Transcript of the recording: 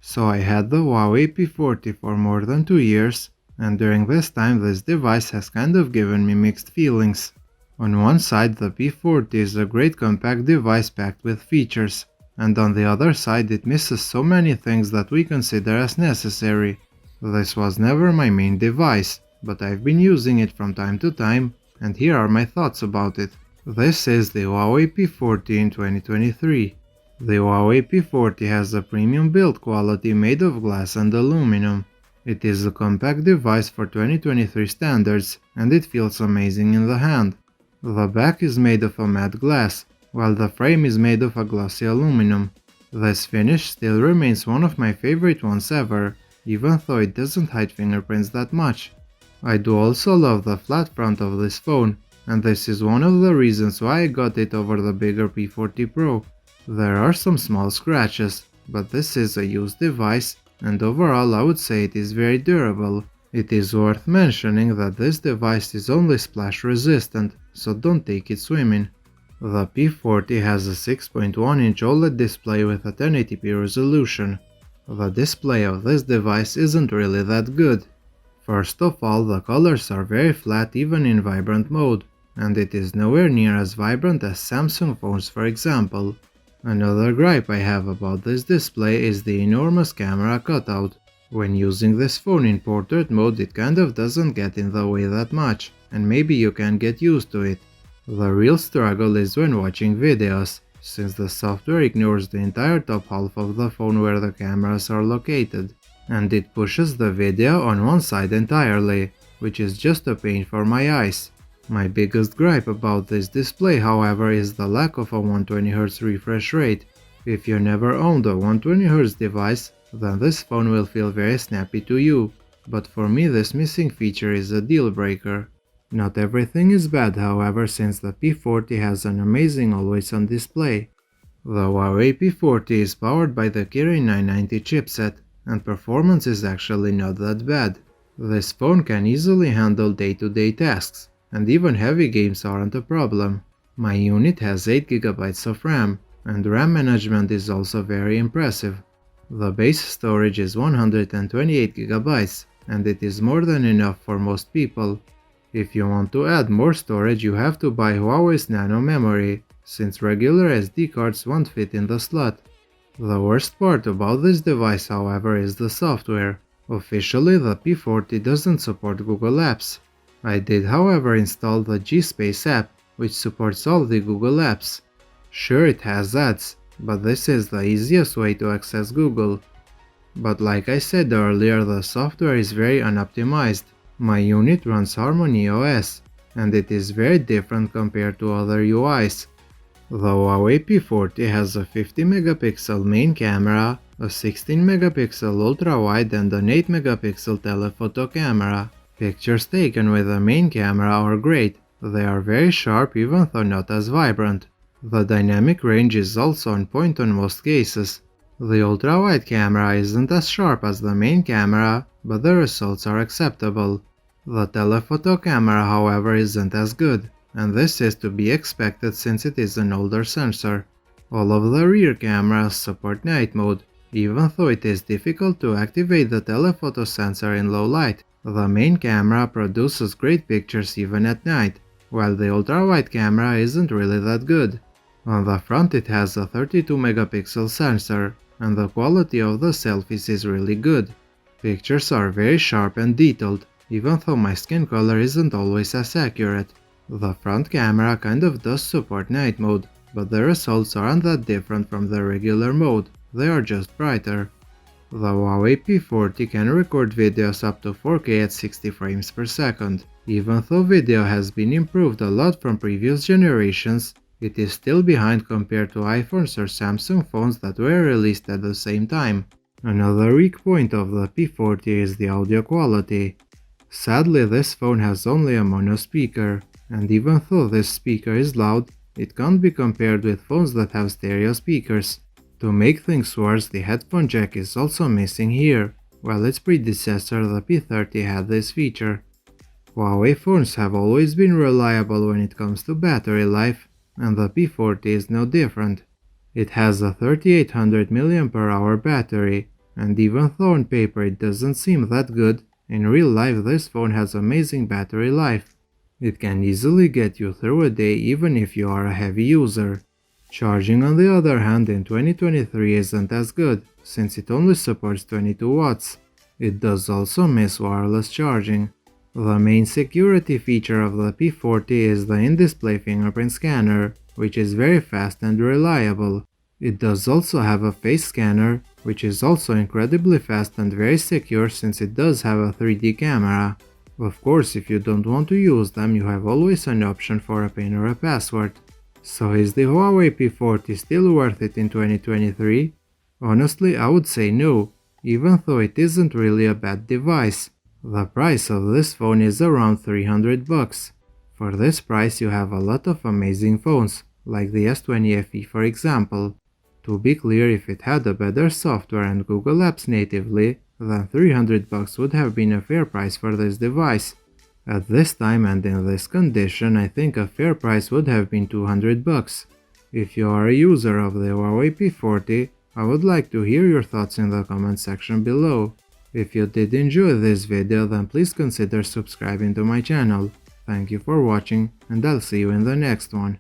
So I had the Huawei P40 for more than 2 years, and during this time this device has kind of given me mixed feelings. On one side, the P40 is a great compact device packed with features, and on the other side it misses so many things that we consider as necessary. This was never my main device, but I've been using it from time to time, and here are my thoughts about it. This is the Huawei P40 in 2023. The Huawei P40 has a premium build quality made of glass and aluminum. It is a compact device for 2023 standards, and it feels amazing in the hand. The back is made of a matte glass, while the frame is made of a glossy aluminum. This finish still remains one of my favorite ones ever, even though it doesn't hide fingerprints that much. I do also love the flat front of this phone, and this is one of the reasons why I got it over the bigger P40 Pro. There are some small scratches, but this is a used device, and overall I would say it is very durable. It is worth mentioning that this device is only splash resistant, so don't take it swimming. The P40 has a 6.1-inch OLED display with a 1080p resolution. The display of this device isn't really that good. First of all, the colors are very flat even in vibrant mode, and it is nowhere near as vibrant as Samsung phones, for example. Another gripe I have about this display is the enormous camera cutout. When using this phone in portrait mode, it kind of doesn't get in the way that much, and maybe you can get used to it. The real struggle is when watching videos, since the software ignores the entire top half of the phone where the cameras are located, and it pushes the video on one side entirely, which is just a pain for my eyes. My biggest gripe about this display, however, is the lack of a 120Hz refresh rate. If you never owned a 120Hz device, then this phone will feel very snappy to you, but for me this missing feature is a deal breaker. Not everything is bad, however, since the P40 has an amazing always-on display. The Huawei P40 is powered by the Kirin 990 chipset, and performance is actually not that bad. This phone can easily handle day-to-day tasks, and even heavy games aren't a problem. My unit has 8GB of RAM, and RAM management is also very impressive. The base storage is 128GB, and it is more than enough for most people. If you want to add more storage, you have to buy Huawei's nano memory, since regular SD cards won't fit in the slot. The worst part about this device, however, is the software. Officially, the P40 doesn't support Google Apps. I did, however, install the G-Space app, which supports all the Google apps. Sure, it has ads, but this is the easiest way to access Google. But like I said earlier, the software is very unoptimized. My unit runs Harmony OS, and it is very different compared to other UIs. The Huawei P40 has a 50MP main camera, a 16MP ultra-wide and an 8MP telephoto camera. Pictures taken with the main camera are great, they are very sharp even though not as vibrant. The dynamic range is also on point on most cases. The ultra-wide camera isn't as sharp as the main camera, but the results are acceptable. The telephoto camera, however, isn't as good, and this is to be expected since it is an older sensor. All of the rear cameras support night mode, even though it is difficult to activate the telephoto sensor in low light. The main camera produces great pictures even at night, while the ultra-wide camera isn't really that good. On the front it has a 32MP sensor, and the quality of the selfies is really good. Pictures are very sharp and detailed, even though my skin color isn't always as accurate. The front camera kind of does support night mode, but the results aren't that different from the regular mode, they are just brighter. The Huawei P40 can record videos up to 4K at 60 frames per second. Even though video has been improved a lot from previous generations, it is still behind compared to iPhones or Samsung phones that were released at the same time. Another weak point of the P40 is the audio quality. Sadly, this phone has only a mono speaker, and even though this speaker is loud, it can't be compared with phones that have stereo speakers. To make things worse, the headphone jack is also missing here, while its predecessor, the P30, had this feature. Huawei phones have always been reliable when it comes to battery life, and the P40 is no different. It has a 3800 mAh battery, And even though on paper it doesn't seem that good, in real life this phone has amazing battery life. It can easily get you through a day even if you are a heavy user. Charging on the other hand in 2023 isn't as good, since it only supports 22 watts. It does also miss wireless charging. The main security feature of the P40 is the in-display fingerprint scanner, which is very fast and reliable. It does also have a face scanner, which is also incredibly fast and very secure since it does have a 3D camera. Of course, if you don't want to use them, you have always an option for a PIN or a password. So is the Huawei P40 still worth it in 2023? Honestly, I would say no, even though it isn't really a bad device. The price of this phone is around $300. For this price you have a lot of amazing phones, like the S20 FE for example. To be clear, if it had a better software and Google Apps natively, then $300 would have been a fair price for this device. At this time and in this condition, I think a fair price would have been $200. If you are a user of the Huawei P40, I would like to hear your thoughts in the comment section below. If you did enjoy this video, then please consider subscribing to my channel. Thank you for watching, and I'll see you in the next one.